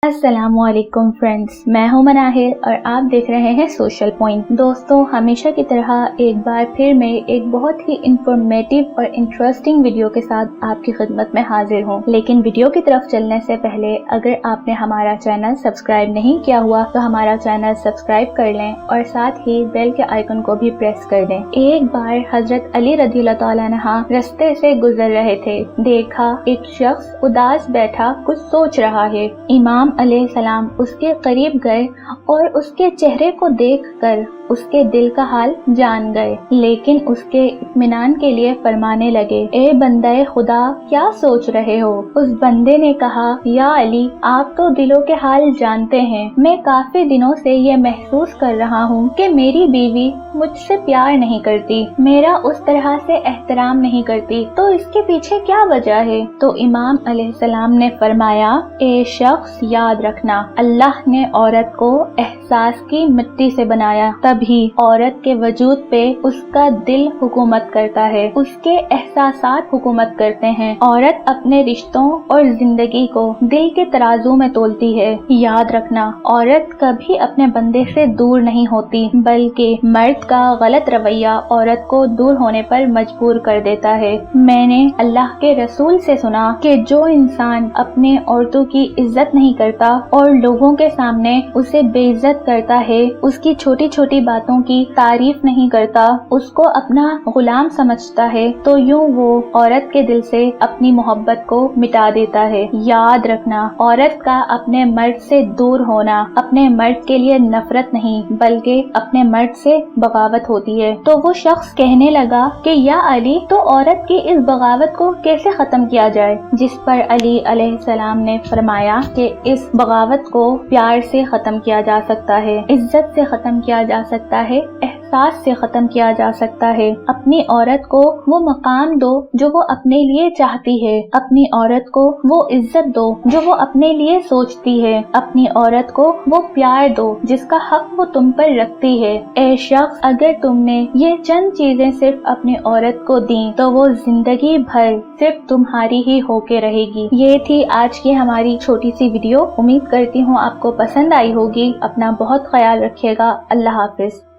अस्सलाम वालेकुम फ्रेंड्स, मैं हूं मनाहिर और आप देख रहे हैं सोशल पॉइंट। दोस्तों, हमेशा की तरह एक बार फिर मैं एक बहुत ही इंफॉर्मेटिव और इंटरेस्टिंग वीडियो के साथ आपकी खिदमत में हाजिर हूं। लेकिन वीडियो की तरफ चलने से पहले अगर आपने हमारा चैनल सब्सक्राइब नहीं किया हुआ तो हमारा चैनल सब्सक्राइब कर लें और साथ ही बेल के आइकन को भी प्रेस कर दें। एक बार हजरत अली रज़ियल्लाहु ताला अन्हु रास्ते से गुजर रहे थे। देखा एक शख्स उदास बैठा कुछ सोच रहा है। इमाम अलैहिस्सलाम उसके करीब गए और उसके चेहरे को देखकर उसके दिल का हाल जान गए, लेकिन उसके इत्मीनान के लिए फरमाने लगे, ए बंदे खुदा, क्या सोच रहे हो? उस बंदे ने कहा, या अली, आप तो दिलों के हाल जानते हैं। मैं काफी दिनों से ये महसूस कर रहा हूँ कि मेरी बीवी मुझसे प्यार नहीं करती, मेरा उस तरह से एहतराम नहीं करती, तो इसके पीछे क्या वजह है? तो इमाम अलैहिस्सलाम ने फरमाया, ए शख्स, याद रखना, अल्लाह ने औरत को एहसास की मिट्टी से बनाया, तभी औरत के वजूद पे उसका दिल हुकूमत करता है, उसके एहसासात हुकूमत करते हैं। औरत अपने रिश्तों और जिंदगी को दिल के तराजू में तोलती है। याद रखना, औरत कभी अपने बंदे से दूर नहीं होती, बल्कि मर्द का गलत रवैया औरत को दूर होने पर मजबूर कर देता है। मैंने अल्लाह के रसूल से सुना कि जो इंसान अपने औरतों की इज्जत नहीं करता और लोगों के सामने उसे बेइज्जत करता है, उसकी छोटी छोटी बातों की तारीफ नहीं करता, उसको अपना गुलाम समझता है, तो यूं वो औरत के दिल से अपनी मोहब्बत को मिटा देता है। याद रखना, औरत का अपने मर्द से दूर होना अपने मर्द के लिए नफरत नहीं बल्कि अपने मर्द से बगावत होती है। तो वो शख्स कहने लगा कि या अली, तो औरत की इस बगावत को कैसे खत्म किया जाए? जिस पर अली अलैहिस्सलाम ने फरमाया कि इस बगावत को प्यार से खत्म किया जा सकता है, इज्जत से खत्म किया जा सकता है, एहसास से खत्म किया जा सकता है। अपनी औरत को वो मकाम दो जो वो अपने लिए चाहती है, अपनी औरत को वो इज्जत दो जो वो अपने लिए सोचती है, अपनी औरत को वो प्यार दो जिसका हक वो तुम पर रखती है। ए शख्स, अगर तुमने ये चंद चीजें सिर्फ अपनी औरत को दी तो वो जिंदगी भर सिर्फ तुम्हारी ही होके रहेगी। ये थी आज की हमारी छोटी सी वीडियो। उम्मीद करती हूँ आपको पसंद आई होगी। अपना बहुत ख्याल रखिएगा। अल्लाह हाफिज।